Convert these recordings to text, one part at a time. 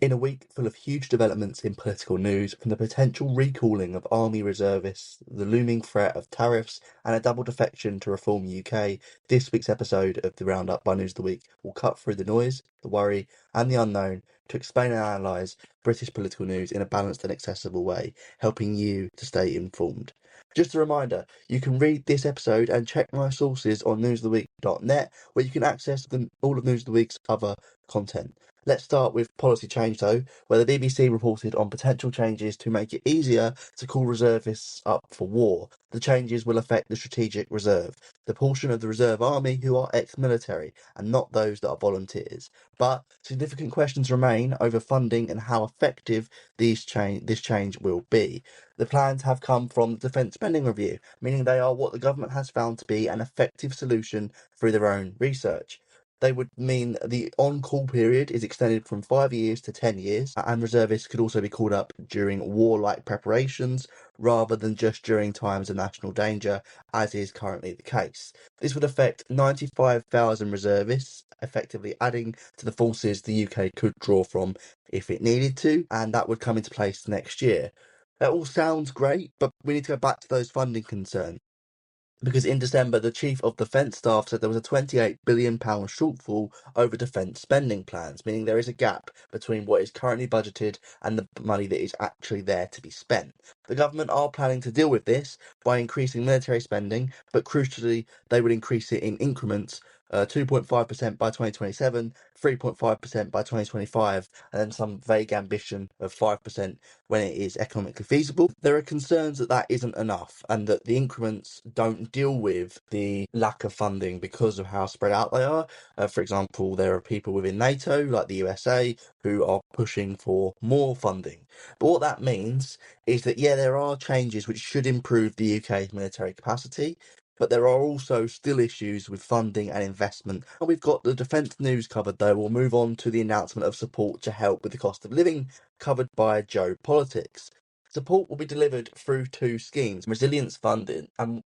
In a week full of huge developments in political news, from the potential recalling of army reservists, the looming threat of tariffs, and a double defection to reform UK, this week's episode of the Roundup by News of the Week will cut through the noise, the worry, and the unknown to explain and analyse British political news in a balanced and accessible way, helping you to stay informed. Just a reminder, you can read this episode and check my sources on newsoftheweek.net, where you can access all of News of the Week's other content. Let's start with policy change, though, where the BBC reported on potential changes to make it easier to call reservists up for war. The changes will affect the Strategic Reserve, the portion of the Reserve Army who are ex-military, and not those that are volunteers. But significant questions remain over funding and how effective this change will be. The plans have come from the Defence Spending Review, meaning they are what the government has found to be an effective solution through their own research. They would mean the on-call period is extended from 5 years to 10 years, and reservists could also be called up during warlike preparations rather than just during times of national danger, as is currently the case. This would affect 95,000 reservists, effectively adding to the forces the UK could draw from if it needed to, and that would come into place next year. That all sounds great, but we need to go back to those funding concerns. Because in December, the Chief of Defence Staff said there was a £28 billion shortfall over defence spending plans, meaning there is a gap between what is currently budgeted and the money that is actually there to be spent. The government are planning to deal with this by increasing military spending, but crucially, they would increase it in increments, 2.5% by 2027, 3.5% by 2025, and then some vague ambition of 5% when it is economically feasible. There are concerns that that isn't enough and that the increments don't deal with the lack of funding because of how spread out they are. For example, there are people within NATO, like the USA, who are pushing for more funding. But what that means is that, yeah, there are changes which should improve the UK's military capacity, but there are also still issues with funding and investment. And we've got the defence news covered, though. We'll move on to the announcement of support to help with the cost of living, covered by Joe Politics. Support will be delivered through two schemes, resilience funding, and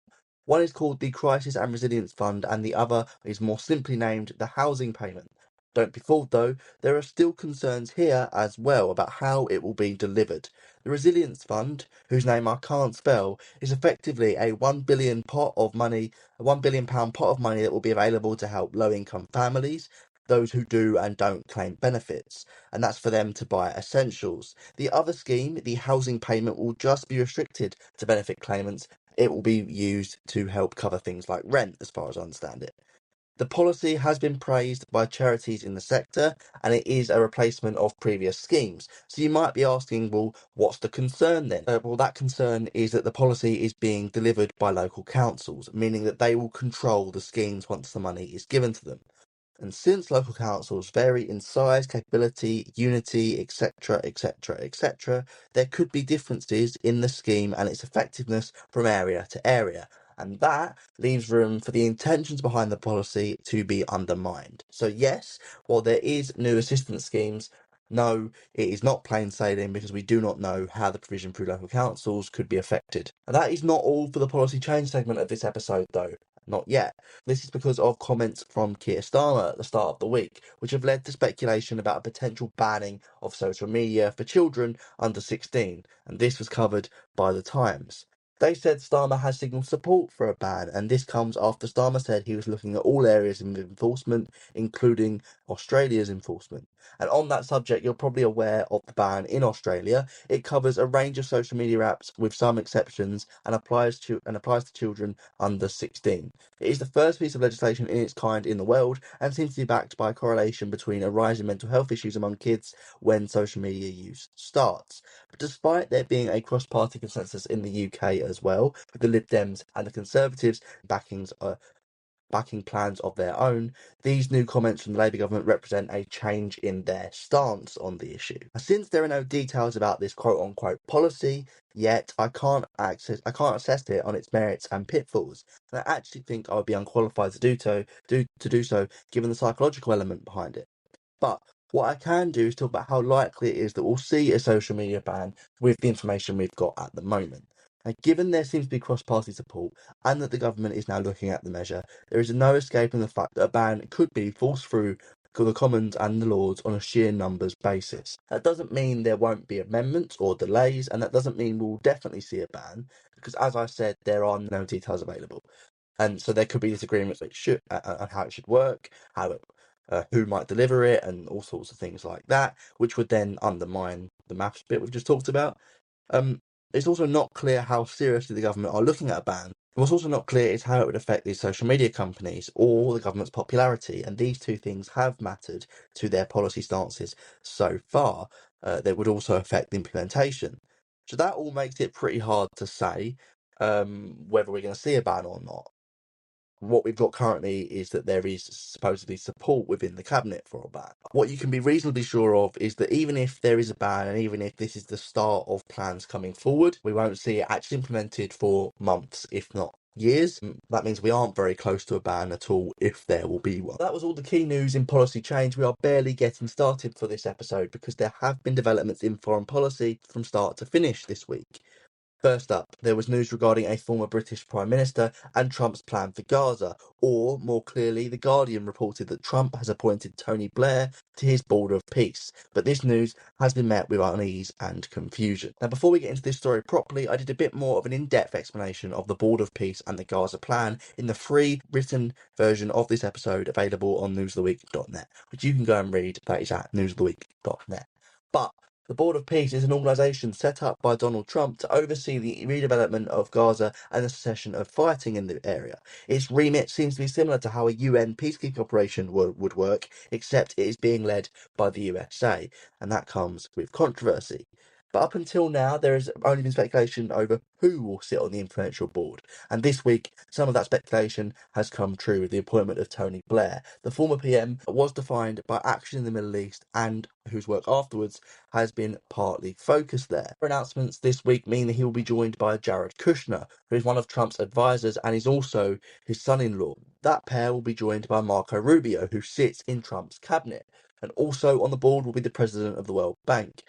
one is called the Crisis and Resilience Fund, and the other is more simply named the Housing Payment. Don't be fooled, though, there are still concerns here as well about how it will be delivered. The Resilience Fund, whose name I can't spell, is effectively a £1 billion pot of money, a £1 billion pot of money that will be available to help low-income families, those who do and don't claim benefits, and that's for them to buy essentials. The other scheme, the housing payment, will just be restricted to benefit claimants. It will be used to help cover things like rent, as far as I understand it. The policy has been praised by charities in the sector, and it is a replacement of previous schemes. So you might be asking, well, what's the concern then? Well, that concern is that the policy is being delivered by local councils, meaning that they will control the schemes once the money is given to them. And since local councils vary in size, capability, unity, etc., etc., etc., there could be differences in the scheme and its effectiveness from area to area. And that leaves room for the intentions behind the policy to be undermined. So yes, while there is new assistance schemes, no, it is not plain sailing because we do not know how the provision through local councils could be affected. And that is not all for the policy change segment of this episode, though. Not yet. This is because of comments from Keir Starmer at the start of the week, which have led to speculation about a potential banning of social media for children under 16, and this was covered by The Times. They said Starmer has signalled support for a ban, and this comes after Starmer said he was looking at all areas of enforcement, including Australia's enforcement. And on that subject, you're probably aware of the ban in Australia. It covers a range of social media apps with some exceptions and applies to children under 16. It is the first piece of legislation in its kind in the world and seems to be backed by a correlation between a rise in mental health issues among kids when social media use starts. But despite there being a cross-party consensus in the UK as well, with the Lib Dems and the Conservatives backing plans of their own, these new comments from the Labour government represent a change in their stance on the issue. Since there are no details about this quote-unquote policy yet, I can't assess it on its merits and pitfalls, and I actually think I would be unqualified to do so given the psychological element behind it. But what I can do is talk about how likely it is that we'll see a social media ban with the information we've got at the moment. And given there seems to be cross-party support and that the government is now looking at the measure, there is no escaping the fact that a ban could be forced through the Commons and the Lords on a sheer numbers basis. That doesn't mean there won't be amendments or delays, and that doesn't mean we'll definitely see a ban, because as I said, there are no details available. And so there could be disagreements on how it should work, who might deliver it, and all sorts of things like that, which would then undermine the maths bit we've just talked about. It's also not clear how seriously the government are looking at a ban. What's also not clear is how it would affect these social media companies or the government's popularity, and these two things have mattered to their policy stances so far. That would also affect the implementation. So that all makes it pretty hard to say whether we're going to see a ban or not. What we've got currently is that there is supposedly support within the cabinet for a ban. What you can be reasonably sure of is that even if there is a ban, and even if this is the start of plans coming forward, we won't see it actually implemented for months, if not years. That means we aren't very close to a ban at all, if there will be one. That was all the key news in policy change. We are barely getting started for this episode because there have been developments in foreign policy from start to finish this week. First up, there was news regarding a former British Prime Minister and Trump's plan for Gaza, or more clearly, The Guardian reported that Trump has appointed Tony Blair to his Board of Peace, but this news has been met with unease and confusion. Now, before we get into this story properly, I did a bit more of an in-depth explanation of the Board of Peace and the Gaza plan in the free written version of this episode available on newsoftheweek.net, which you can go and read. That is at newsoftheweek.net. But the Board of Peace is an organisation set up by Donald Trump to oversee the redevelopment of Gaza and the cessation of fighting in the area. Its remit seems to be similar to how a UN peacekeeping operation would work, except it is being led by the USA, and that comes with controversy. But up until now, there has only been speculation over who will sit on the influential board. And this week, some of that speculation has come true with the appointment of Tony Blair. The former PM was defined by action in the Middle East and whose work afterwards has been partly focused there. Announcements this week mean that he will be joined by Jared Kushner, who is one of Trump's advisors and is also his son-in-law. That pair will be joined by Marco Rubio, who sits in Trump's cabinet. And also on the board will be the president of the World Bank,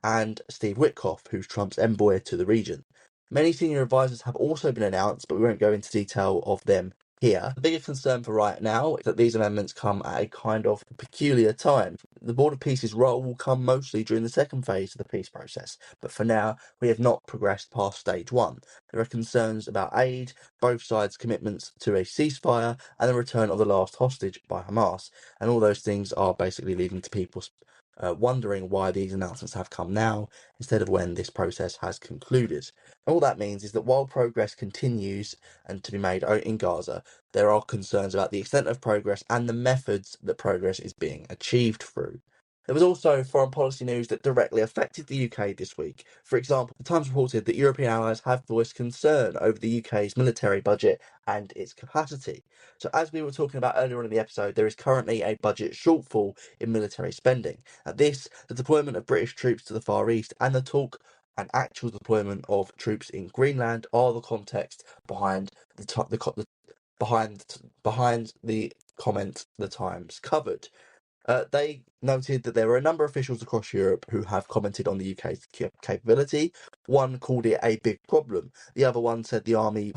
and Steve Witkoff, who's Trump's envoy to the region. Many senior advisors have also been announced, but we won't go into detail of them here. The bigger concern for right now is that these amendments come at a kind of peculiar time. The Board of Peace's role will come mostly during the second phase of the peace process, but for now, we have not progressed past stage one. There are concerns about aid, both sides' commitments to a ceasefire, and the return of the last hostage by Hamas, and all those things are basically leading to people wondering why these announcements have come now instead of when this process has concluded. All that means is that while progress continues and to be made in Gaza, there are concerns about the extent of progress and the methods that progress is being achieved through. There was also foreign policy news that directly affected the UK this week. For example, The Times reported that European allies have voiced concern over the UK's military budget and its capacity. So as we were talking about earlier on in the episode, there is currently a budget shortfall in military spending. At this, the deployment of British troops to the Far East and the talk and actual deployment of troops in Greenland are the context behind behind the comment the Times covered. They noted that there were a number of officials across Europe who have commented on the UK's capability. One called it a big problem. The other one said the army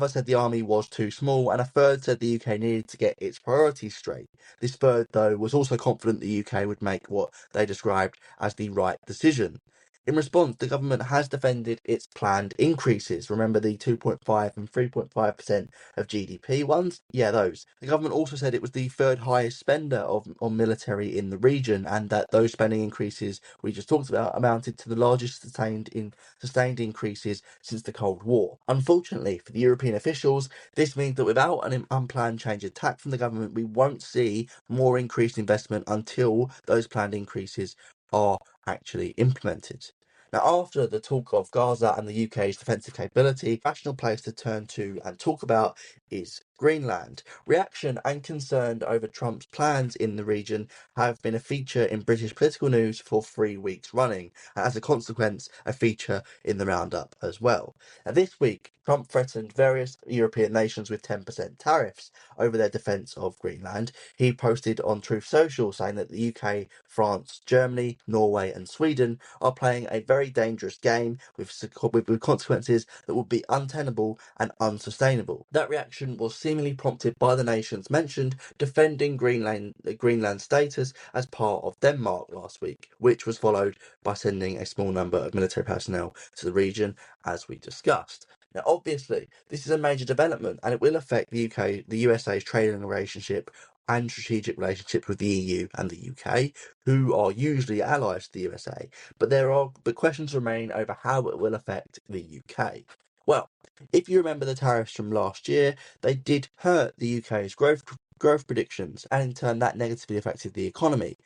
was too small, and a third said the UK needed to get its priorities straight. This third, though, was also confident the UK would make what they described as the right decision. In response, the government has defended its planned increases. Remember the 2.5 and 3.5% of GDP ones? Yeah, those. The government also said it was the third highest spender on military in the region, and that those spending increases we just talked about amounted to the largest sustained increases since the Cold War. Unfortunately for the European officials, this means that without an unplanned change of tack from the government, we won't see more increased investment until those planned increases are actually implemented. Now, after the talk of Gaza and the UK's defensive capability, a rational place to turn to and talk about is Greenland. Reaction and concern over Trump's plans in the region have been a feature in British political news for 3 weeks running, and as a consequence, a feature in the roundup as well. Now, this week, Trump threatened various European nations with 10% tariffs over their defence of Greenland. He posted on Truth Social saying that the UK, France, Germany, Norway, and Sweden are playing a very dangerous game with consequences that would be untenable and unsustainable. That reaction was seemingly prompted by the nations mentioned defending Greenland's status as part of Denmark last week, which was followed by sending a small number of military personnel to the region, as we discussed. Now, obviously, this is a major development and it will affect the USA's trading relationship and strategic relationships with the EU and the UK, who are usually allies to the USA. But questions remain over how it will affect the UK. Well, if you remember the tariffs from last year, they did hurt the UK's growth predictions, and in turn that negatively affected the economy.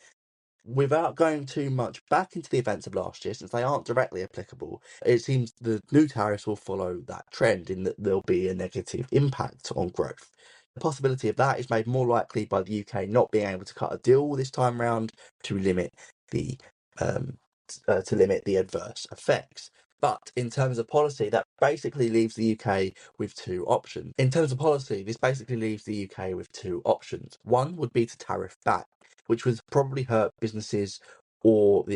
Without going too much back into the events of last year, since they aren't directly applicable, it seems the new tariffs will follow that trend in that there'll be a negative impact on growth. The possibility of that is made more likely by the UK not being able to cut a deal this time round to limit the adverse effects. But in terms of policy, that basically leaves the UK with two options. In terms of policy, this basically leaves the UK with two options. One would be to tariff back, which would probably hurt businesses or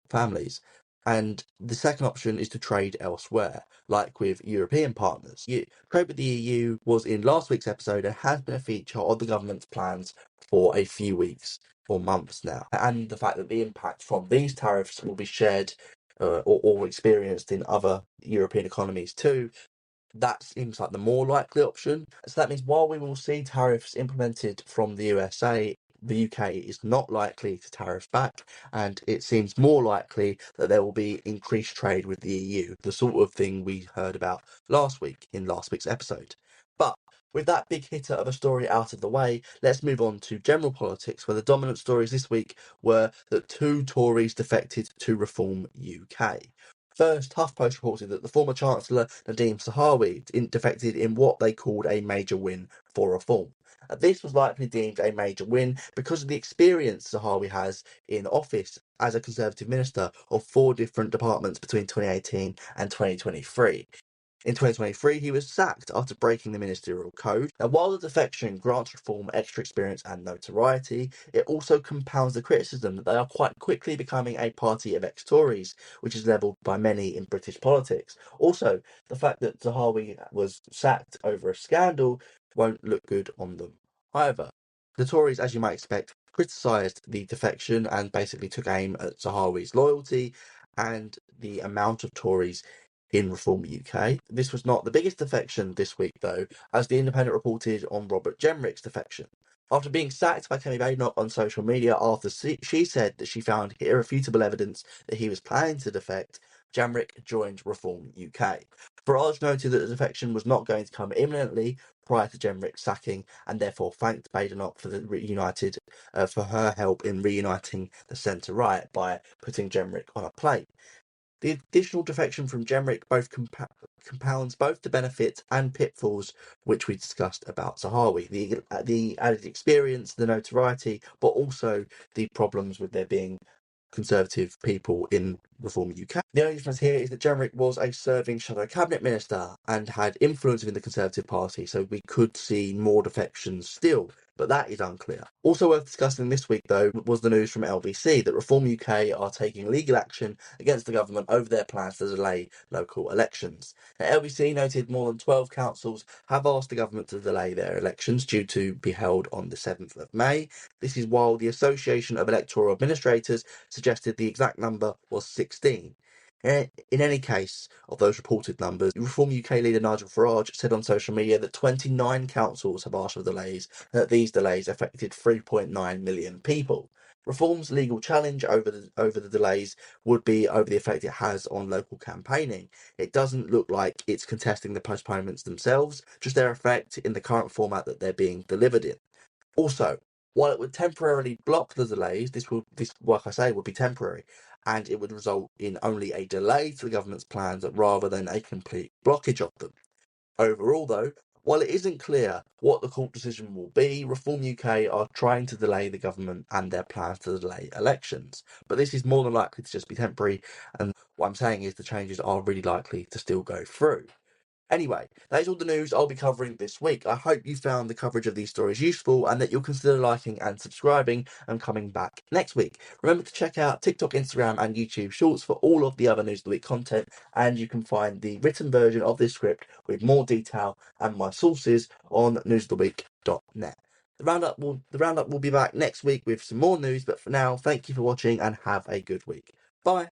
families. And the second option is to trade elsewhere, like with European partners. Trade with the EU was in last week's episode and has been a feature of the government's plans for a few weeks or months now. And the fact that the impact from these tariffs will be shared or experienced in other European economies too, that seems like the more likely option. So that means while we will see tariffs implemented from the USA, the UK is not likely to tariff back, and it seems more likely that there will be increased trade with the EU, the sort of thing we heard about last week in last week's episode. But with that big hitter of a story out of the way, let's move on to general politics, where the dominant stories this week were that 2 Tories defected to Reform UK. First, HuffPost reported that the former Chancellor Nadhim Zahawi defected in what they called a major win for reform. This was likely deemed a major win because of the experience Zahawi has in office as a Conservative minister of 4 different departments between 2018 and 2023. In 2023, he was sacked after breaking the ministerial code. Now, while the defection grants reform extra experience and notoriety, it also compounds the criticism that they are quite quickly becoming a party of ex-Tories, which is levelled by many in British politics. Also, the fact that Zahawi was sacked over a scandal won't look good on them either. The Tories, as you might expect, criticised the defection and basically took aim at Zahawi's loyalty and the amount of Tories in Reform UK. This was not the biggest defection this week, though, as The Independent reported on Robert Jenrick's defection. After being sacked by Kemi Badenoch on social media after she said that she found irrefutable evidence that he was planning to defect, Jenrick joined Reform UK. Farage noted that the defection was not going to come imminently prior to Jenrick's sacking, and therefore thanked Badenoch for her help in reuniting the centre-right by putting Jenrick on a plate. The additional defection from Jenrick both compounds both the benefits and pitfalls which we discussed about Zahawi. The added experience, the notoriety, but also the problems with there being Conservative people in Reform UK. The only difference here is that Jenrick was a serving shadow cabinet minister and had influence within the Conservative Party, so we could see more defections still, but that is unclear. Also worth discussing this week, though, was the news from LBC that Reform UK are taking legal action against the government over their plans to delay local elections. Now, LBC noted more than 12 councils have asked the government to delay their elections due to be held on the 7th of May. This is while the Association of Electoral Administrators suggested the exact number was 16. In any case, of those reported numbers, Reform UK leader Nigel Farage said on social media that 29 councils have asked for delays, and that these delays affected 3.9 million people. Reform's legal challenge over the delays would be over the effect it has on local campaigning. It doesn't look like it's contesting the postponements themselves, just their effect in the current format that they're being delivered in. Also, while it would temporarily block the delays, this, like I say, would be temporary, and it would result in only a delay to the government's plans rather than a complete blockage of them. Overall, though, While it isn't clear what the court decision will be, Reform UK are trying to delay the government and their plans to delay elections. But this is more than likely to just be temporary, and what I'm saying is the changes are really likely to still go through. Anyway, that is all the news I'll be covering this week. I hope you found the coverage of these stories useful and that you'll consider liking and subscribing and coming back next week. Remember to check out TikTok, Instagram and YouTube Shorts for all of the other News of the Week content, and you can find the written version of this script with more detail and my sources on newsoftheweek.net. The roundup will be back next week with some more news, but for now, thank you for watching and have a good week. Bye.